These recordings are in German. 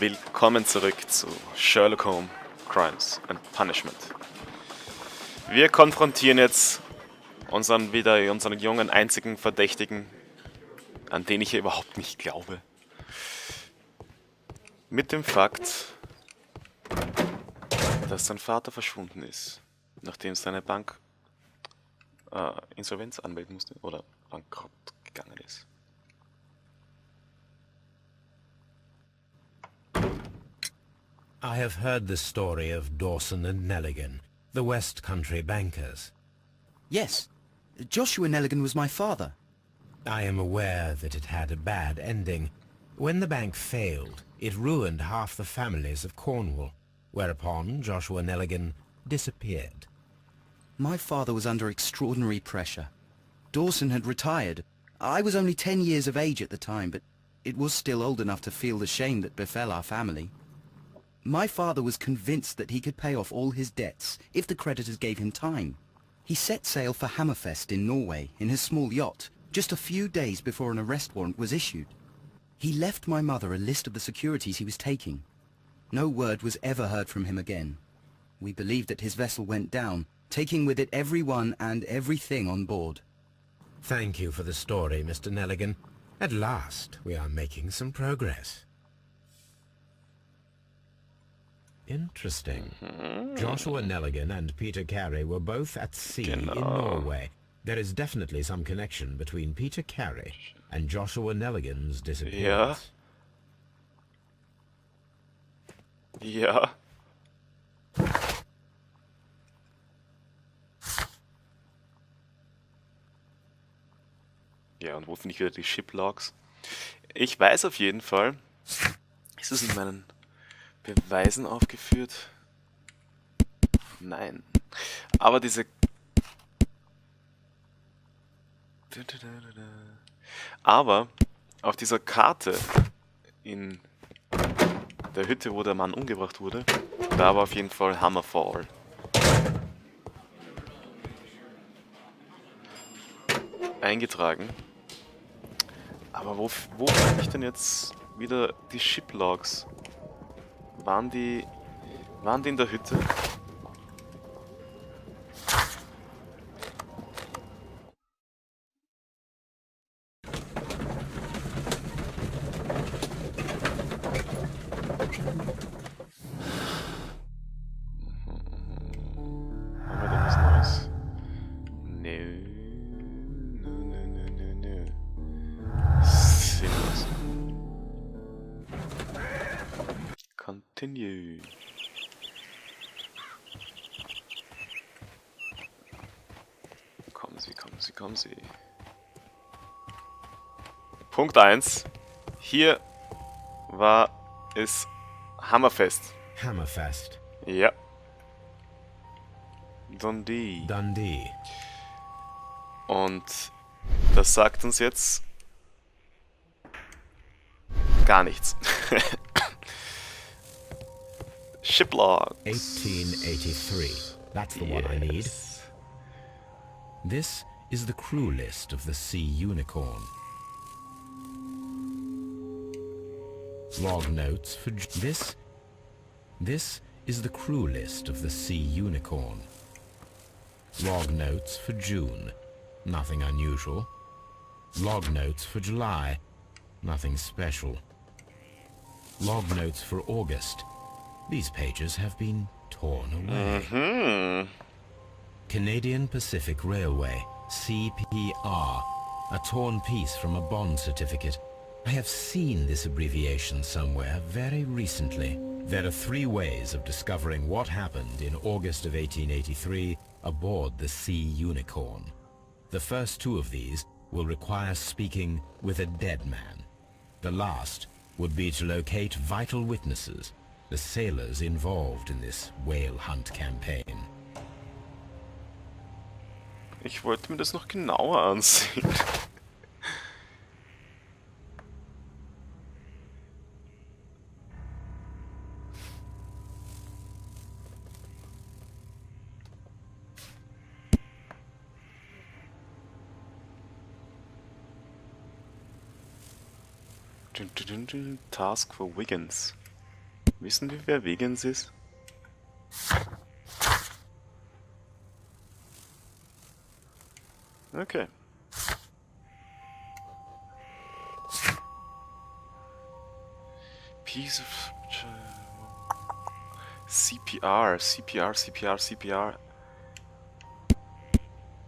Willkommen zurück zu Sherlock Holmes, Crimes and Punishment. Wir konfrontieren jetzt unseren jungen einzigen Verdächtigen, an den ich hier überhaupt nicht glaube, mit dem Fakt, dass sein Vater verschwunden ist, nachdem seine Bank Insolvenz anmelden musste oder bankrott gegangen ist. I have heard the story of Dawson and Nelligan, the West Country bankers. Yes, Joshua Nelligan was my father. I am aware that it had a bad ending. When the bank failed, it ruined half the families of Cornwall, whereupon Joshua Nelligan disappeared. My father was under extraordinary pressure. Dawson had retired. I was only 10 years of age at the time, but it was still old enough to feel the shame that befell our family. My father was convinced that he could pay off all his debts if the creditors gave him time. He set sail for Hammerfest in Norway in his small yacht, just a few days before an arrest warrant was issued. He left my mother a list of the securities he was taking. No word was ever heard from him again. We believe that his vessel went down, taking with it everyone and everything on board. Thank you for the story, Mr. Nelligan. At last, we are making some progress. Interesting. Joshua Nelligan and Peter Carey were both at sea in Norway. There is definitely some connection between Peter Carey and Joshua Nelligan's disappearance. Ja. Ja, und wo finde ich wieder die Shiplogs? Ich weiß auf jeden Fall, ist es in meinen Beweisen aufgeführt? Nein. Aber diese... Aber auf dieser Karte in der Hütte, wo der Mann umgebracht wurde, da war auf jeden Fall Hammerfall. Eingetragen. Aber wo finde ich denn jetzt wieder die Shiplogs? Waren die in der Hütte? Haben wir da was Neues? Nö. Sinnlos. Continue. Kommen Sie. Punkt 1. Hier war es Hammerfest. Hammerfest. Ja. Dundee. Und das sagt uns jetzt gar nichts. Shiplogs. 1883. That's the one I need. This is the crew list of the Sea Unicorn. Log notes for this is the crew list of the Sea Unicorn. Log notes for June. Nothing unusual. Log notes for July. Nothing special. Log notes for August. These pages have been torn away. Canadian Pacific Railway, CPR, a torn piece from a bond certificate. I have seen this abbreviation somewhere very recently. There are 3 ways of discovering what happened in August of 1883 aboard the Sea Unicorn. The first 2 of these will require speaking with a dead man. The last would be to locate vital witnesses, the sailors involved in this whale hunt campaign. Ich wollte mir das noch genauer ansehen. Task for Wiggins. Wissen wir, wer Wiggins ist? Okay. Piece of... CPR, CPR, CPR, CPR.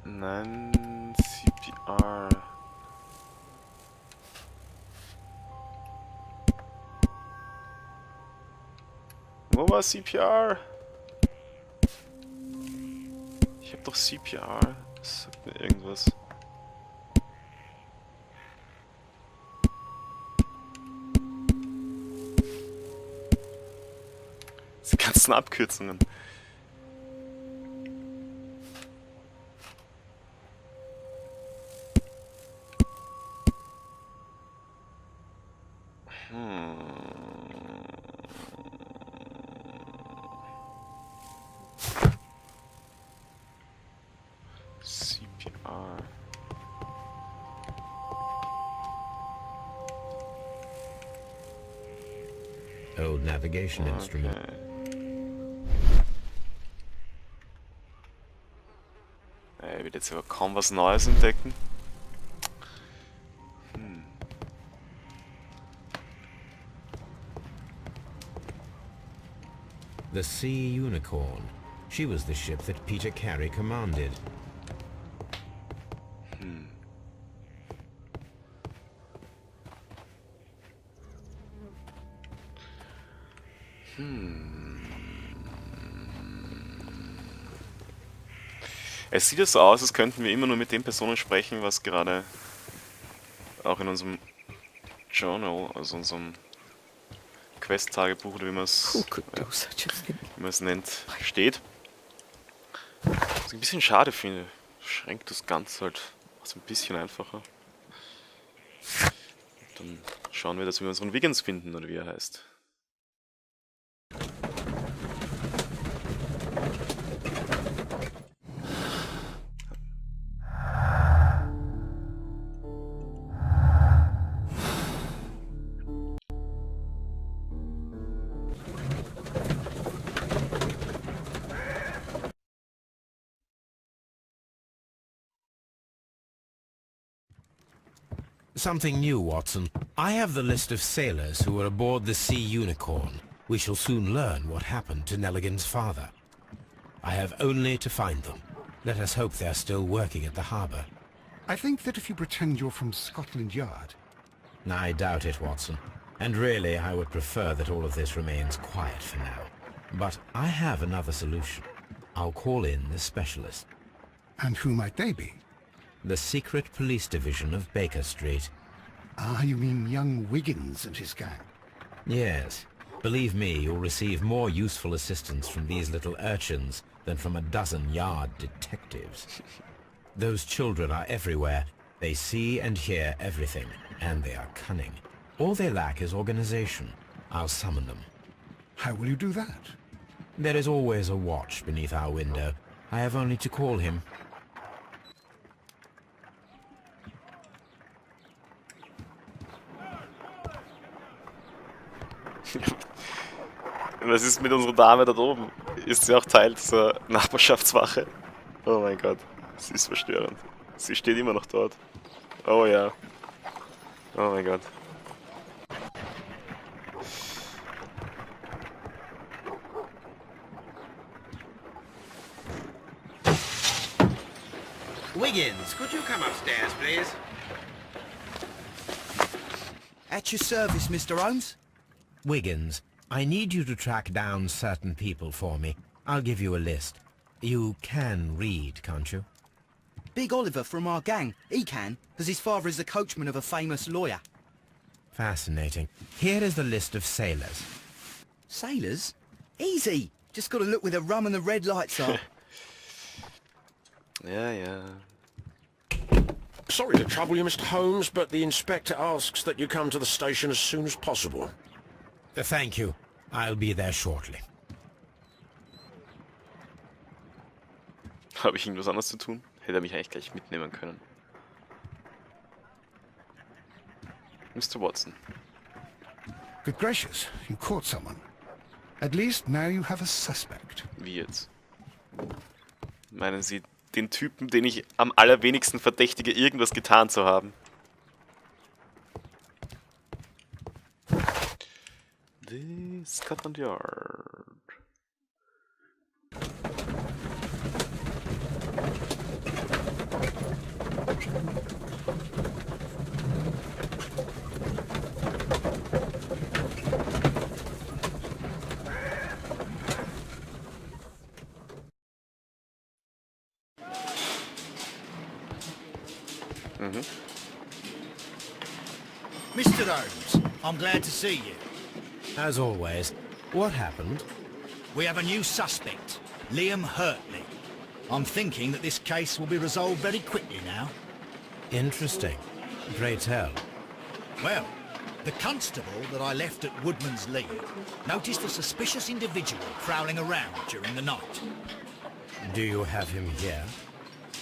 Nein, CPR. Wo war CPR? Ich hab doch CPR. Das sagt mir irgendwas. Die ganzen Abkürzungen. CPR. Old navigation instrument. Okay. Er wird jetzt aber kaum was Neues entdecken. The Sea Unicorn. She was the ship that Peter Carey commanded. Es sieht so aus, als könnten wir immer nur mit den Personen sprechen, was gerade auch in unserem Journal, also unserem Quest-Tagebuch oder wie man es nennt, steht. Was ich ein bisschen schade finde, schränkt das Ganze halt so ein bisschen einfacher. Dann schauen wir, dass wir unseren Wiggins finden, oder wie er heißt. Something new, Watson. I have the list of sailors who were aboard the Sea Unicorn. We shall soon learn what happened to Nelligan's father. I have only to find them. Let us hope they're still working at the harbour. I think that if you pretend you're from Scotland Yard... I doubt it, Watson. And really, I would prefer that all of this remains quiet for now. But I have another solution. I'll call in the specialist. And who might they be? The secret police division of Baker Street. Ah, you mean young Wiggins and his gang? Yes. Believe me, you'll receive more useful assistance from these little urchins than from a dozen yard detectives. Those children are everywhere. They see and hear everything, and they are cunning. All they lack is organization. I'll summon them. How will you do that? There is always a watch beneath our window. I have only to call him. Was ist mit unserer Dame dort oben? Ist sie auch Teil dieser Nachbarschaftswache? Oh mein Gott, sie ist verstörend. Sie steht immer noch dort. Oh ja. Oh mein Gott. Wiggins, could you come upstairs, please? At your service, Mr. Holmes. Wiggins, I need you to track down certain people for me. I'll give you a list. You can read, can't you? Big Oliver from our gang. He can, as his father is the coachman of a famous lawyer. Fascinating. Here is the list of sailors. Sailors? Easy. Just got to look where the rum and the red lights are. Ja. Sorry to trouble you, Mr. Holmes, but the inspector asks that you come to the station as soon as possible. Thank you. I'll be there shortly. Habe ich irgendwas anderes zu tun? Hätte er mich eigentlich gleich mitnehmen können. Mr. Watson. Good gracious, you caught someone. At least now you have a suspect. Wie jetzt? Meinen Sie den Typen, den ich am allerwenigsten verdächtige, irgendwas getan zu haben? The Scotland Yard. Mr. Holmes, I'm glad to see you. As always, what happened? We have a new suspect, Liam Hurtley. I'm thinking that this case will be resolved very quickly now. Interesting. Pray tell. Well, the constable that I left at Woodman's Lee noticed a suspicious individual prowling around during the night. Do you have him here?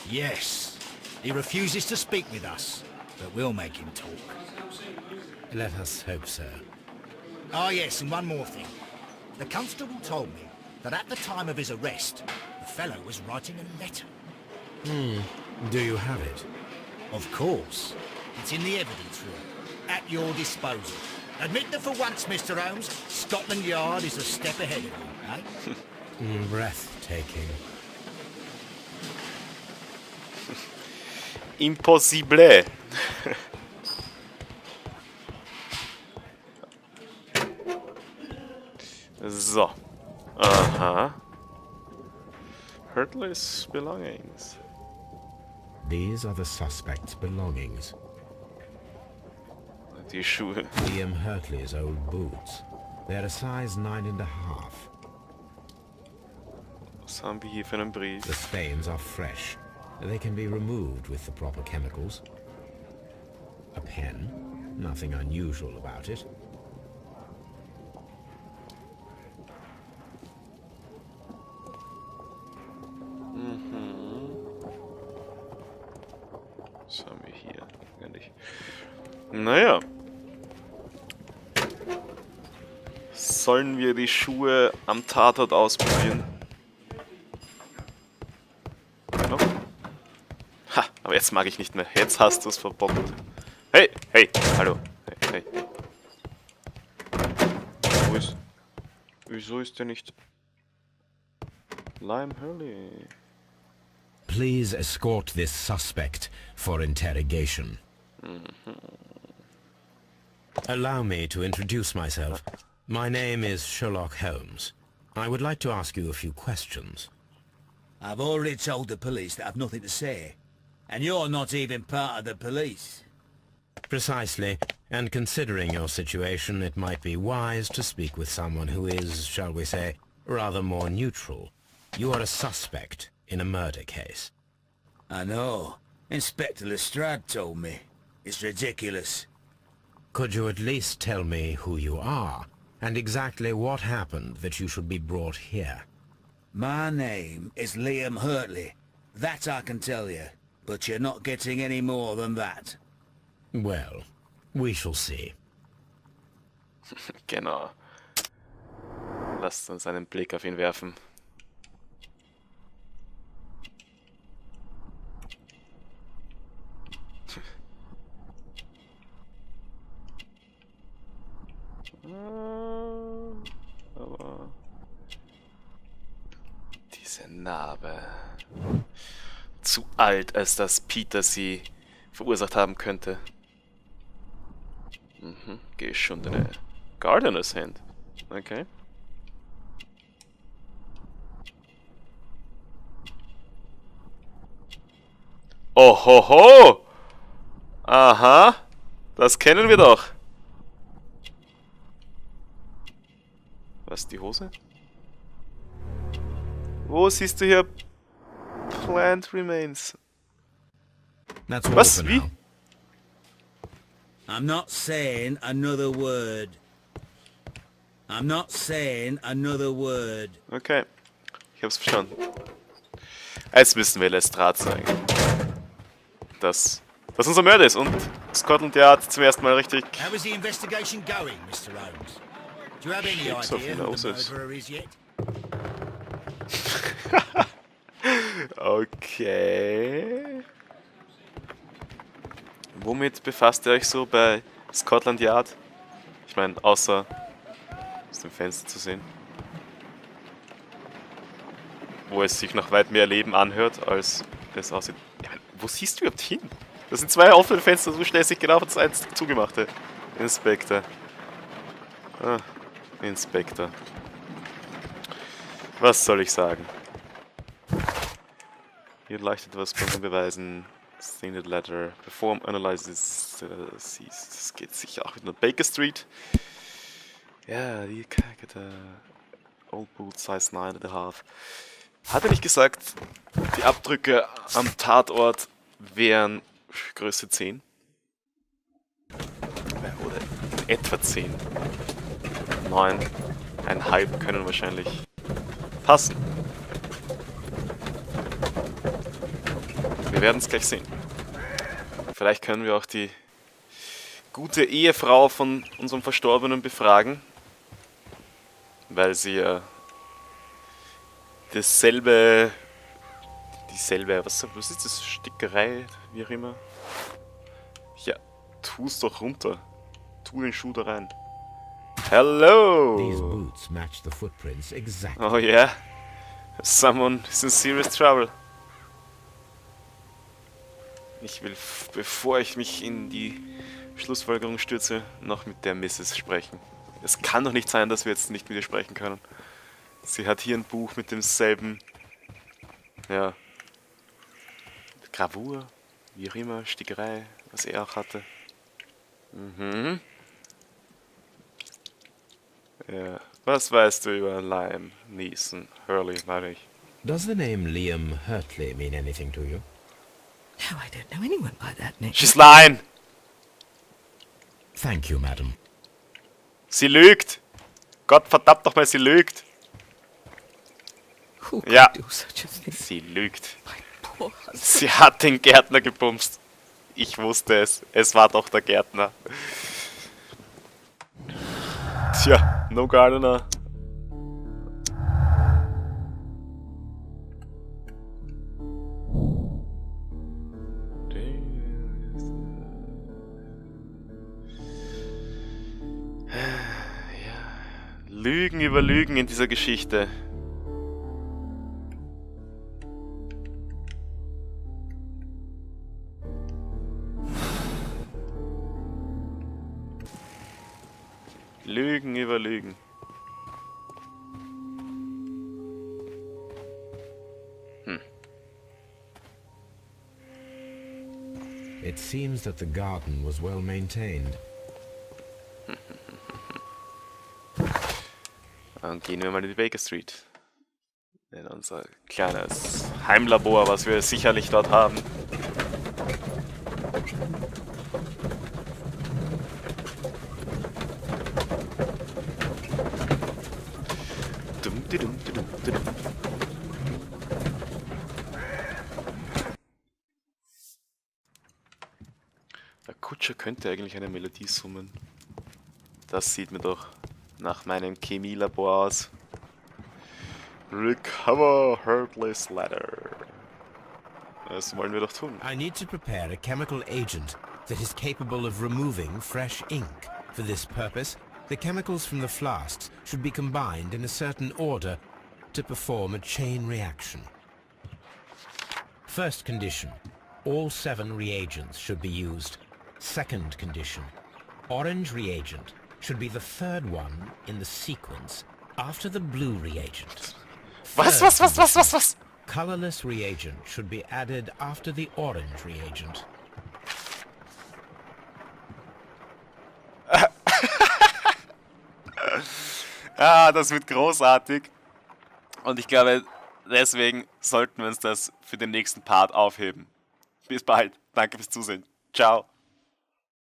Yes. He refuses to speak with us, but we'll make him talk. Let us hope so. Ah, yes, and one more thing. The constable told me that at the time of his arrest, the fellow was writing a letter. Do you have it? Of course. It's in the evidence room, at your disposal. Admit that for once, Mr. Holmes, Scotland Yard is a step ahead of you, eh? Breathtaking. Impossible! So. Aha. Hurtley's belongings. These are the suspect's belongings. Die Schuhe. Liam Hurtley's old boots. They're a size 9.5. Was haben wir hier für einen Brief? The stains are fresh. They can be removed with the proper chemicals. A pen. Nothing unusual about it. Was haben wir hier? Gar nicht. Naja. Sollen wir die Schuhe am Tatort ausprobieren? Noch? Ha, aber jetzt mag ich nicht mehr. Jetzt hast du es verbockt. Hey, hey, hallo. Hey, hey. Wieso ist der nicht... Liam Hurley? Please escort this suspect for interrogation. Allow me to introduce myself. My name is Sherlock Holmes. I would like to ask you a few questions. I've already told the police that I've nothing to say. And you're not even part of the police. Precisely. And considering your situation, it might be wise to speak with someone who is, shall we say, rather more neutral. You are a suspect in a murder case. I know. Inspector Lestrade told me. It's ridiculous. Could you at least tell me who you are, and exactly what happened that you should be brought here? My name is Liam Hurtley. That I can tell you. But you're not getting any more than that. Well, we shall see. Genau. Lasst uns einen Blick auf ihn werfen. Aber diese Narbe. Zu alt, als dass Peter sie verursacht haben könnte. Geschundene Gardener's Hand. Okay. Ohoho! Aha! Das kennen wir doch. Was, die Hose? Wo siehst du hier Plant Remains? That's all Was? for Wie? now. I'm not saying another word. I'm not saying another word. Okay. Ich hab's verstanden. Jetzt müssen wir Lestrade sagen. Dass unser Mörder ist und Scotland Yard zum ersten Mal richtig... How is the investigation going, Mr. Holmes? Do you have any Shapes of idea who the noses. murderer is yet? Okay. Womit befasst ihr euch so bei Scotland Yard? Ich meine, außer aus dem Fenster zu sehen. Wo es sich noch weit mehr Leben anhört, als es aussieht. Ja, wo siehst du überhaupt hin? Das sind zwei offene Fenster, so schnell sich genau auf das eins zugemachte. Inspektor. Ah, Inspektor. Was soll ich sagen? Hier leuchtet was bei den Beweisen. Stained letter. Perform analysis. Das geht sicher auch wieder. Baker Street. Ja, die Kacke da. Old Boot Size 9.5. Hat er nicht gesagt, die Abdrücke am Tatort wären Größe 10? Oder etwa 10. 9,5 können wahrscheinlich passen. Wir werden es gleich sehen. Vielleicht können wir auch die gute Ehefrau von unserem Verstorbenen befragen, weil sie ja dieselbe, was ist das, Stickerei, wie auch immer. Ja, tu's doch runter. Tu den Schuh da rein. These Hello! boots match the footprints exactly. Oh yeah, someone is in serious trouble. Ich will, bevor ich mich in die Schlussfolgerung stürze, noch mit der Mrs. sprechen. Es kann doch nicht sein, dass wir jetzt nicht mit ihr sprechen können. Sie hat hier ein Buch mit demselben, ja, Gravur, wie auch immer, Stickerei, was er auch hatte. Mhm. Ja, was weißt du über Liam Neeson, Hurley, meine ich? Does the name Liam Hurtley mean anything to you? No, I don't know anyone by that name. She's lying! Thank you, madam. Sie lügt! Gott verdammt nochmal, sie lügt! Who could Ja. do such a thing? Sie lügt. My poor husband. Sie hat den Gärtner gebumst. Ich wusste es. Es war doch der Gärtner. Tja, no gardener. Lügen über Lügen in dieser Geschichte. Lügen über Lügen. It seems that the garden was well maintained. Dann gehen wir mal in die Baker Street. In unser kleines Heimlabor, was wir sicherlich dort haben. Der Kutscher könnte eigentlich eine Melodie summen. Das sieht mir doch nach meinem Chemielabor aus. Recover Hurtley's Ladder. Das wollen wir doch tun. I need to prepare a chemical agent that is capable of removing fresh ink. For this purpose, the chemicals from the flasks should be combined in a certain order to perform a chain reaction. First condition, all 7 reagents should be used. Second condition, orange reagent should be the third one in the sequence after the blue reagent. Was? Colorless reagent should be added after the orange reagent. Ah, das wird großartig. Und ich glaube, deswegen sollten wir uns das für den nächsten Part aufheben. Bis bald. Danke fürs Zusehen. Ciao.